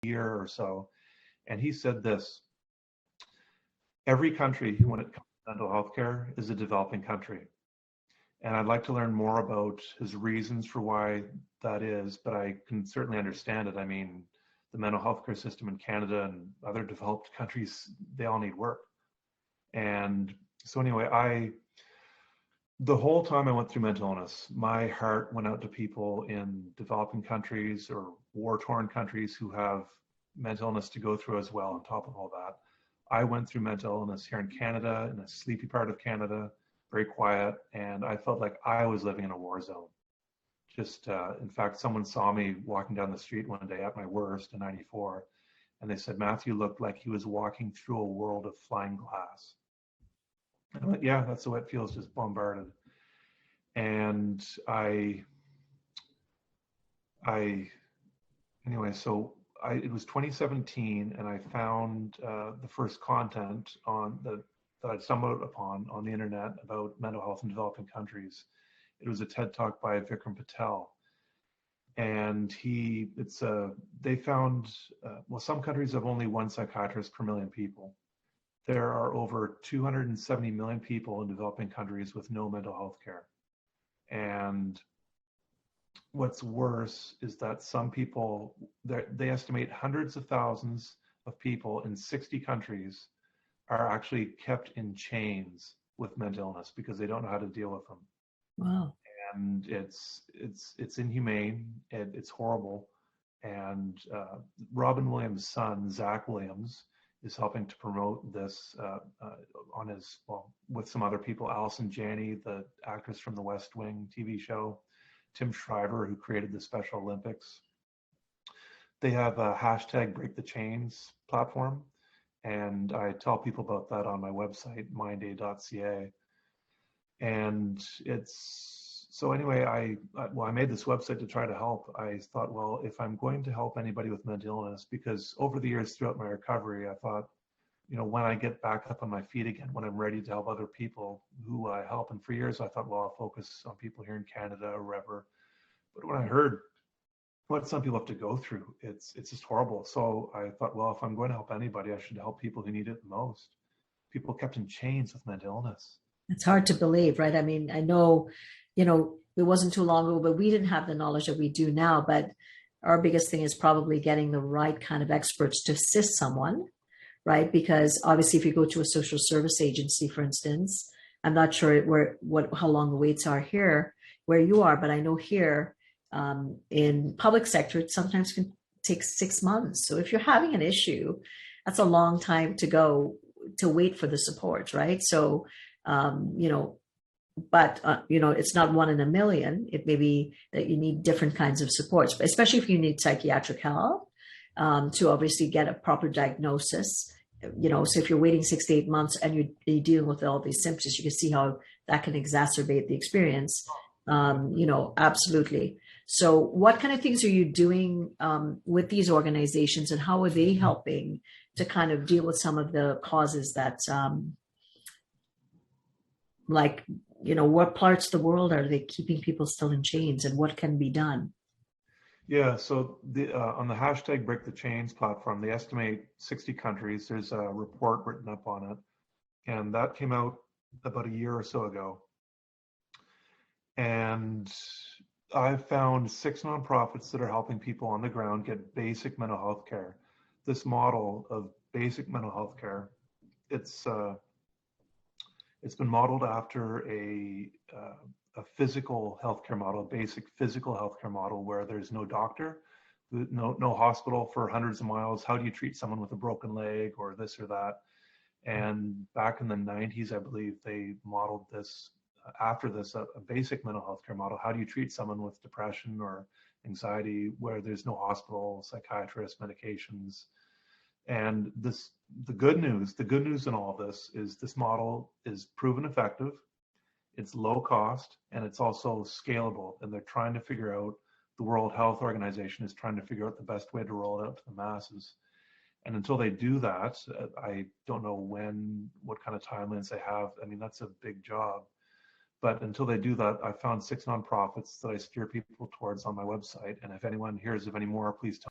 year or so, and he said this: every country, when it comes to mental health care, is a developing country. And I'd like to learn more about his reasons for why that is, but I can certainly understand it. I mean, the mental health care system in Canada and other developed countries, they all need work. And so anyway, the whole time I went through mental illness, my heart went out to people in developing countries or war-torn countries who have mental illness to go through as well on top of all that. I went through mental illness here in Canada, in a sleepy part of Canada, very quiet, and I felt like I was living in a war zone. Just, in fact, someone saw me walking down the street one day at my worst in '94, and they said, Matthew looked like he was walking through a world of flying glass. And I went, yeah, that's the way it feels, just bombarded. And anyway, so it was 2017, and I found the first content that I stumbled upon on the internet about mental health in developing countries. It was a TED Talk by Vikram Patel, and they found, well, some countries have only one psychiatrist per million people. There are over 270 million people in developing countries with no mental health care. And what's worse is that some people, they estimate hundreds of thousands of people in 60 countries are actually kept in chains with mental illness because they don't know how to deal with them. Wow. And it's inhumane. It's horrible. And Robin Williams' son, Zach Williams, is helping to promote this with some other people. Allison Janney, the actress from the West Wing TV show, Tim Shriver, who created the Special Olympics. They have a hashtag Break the Chains platform, and I tell people about that on my website, minday.ca. And so anyway, I made this website to try to help. I thought, well, if I'm going to help anybody with mental illness, because over the years throughout my recovery, I thought, when I get back up on my feet again, when I'm ready to help other people who I help, and for years I thought, well, I'll focus on people here in Canada or wherever. But when I heard what some people have to go through, it's just horrible. So I thought, well, if I'm going to help anybody, I should help people who need it the most. People kept in chains with mental illness. It's hard to believe, right? I mean, I know, it wasn't too long ago, but we didn't have the knowledge that we do now. But our biggest thing is probably getting the right kind of experts to assist someone, right? Because obviously, if you go to a social service agency, for instance, I'm not sure how long the waits are here where you are, but I know here in public sector, it sometimes can take 6 months. So if you're having an issue, that's a long time to wait for the support, right? So, but it's not one in a million. It may be that you need different kinds of supports, especially if you need psychiatric help to obviously get a proper diagnosis. So if you're waiting 6 to 8 months and you're dealing with all these symptoms, you can see how that can exacerbate the experience. Absolutely. So what kind of things are you doing with these organizations, and how are they helping to kind of deal with some of the causes that, what parts of the world are they keeping people still in chains, and what can be done? Yeah, so on the hashtag Break the Chains platform, they estimate 60 countries. There's a report written up on it, and that came out about a year or so ago. And I've found 6 nonprofits that are helping people on the ground get basic mental health care. This model of basic mental health care, it's been modeled after a physical healthcare model, a basic physical healthcare model, where there's no doctor, no hospital for hundreds of miles. How do you treat someone with a broken leg or this or that? And back in the 90s, I believe, they modeled this after this, a basic mental health care model. How do you treat someone with depression or anxiety where there's no hospital, psychiatrists, medications? And the good news in all of this is this model is proven effective, it's low cost, and it's also scalable. And they're trying to figure out, the World Health Organization is trying to figure out the best way to roll it out to the masses. And until they do that, I don't know what kind of timelines they have. I mean, that's a big job. But until they do that, I found 6 nonprofits that I steer people towards on my website. And if anyone hears of any more, please tell me.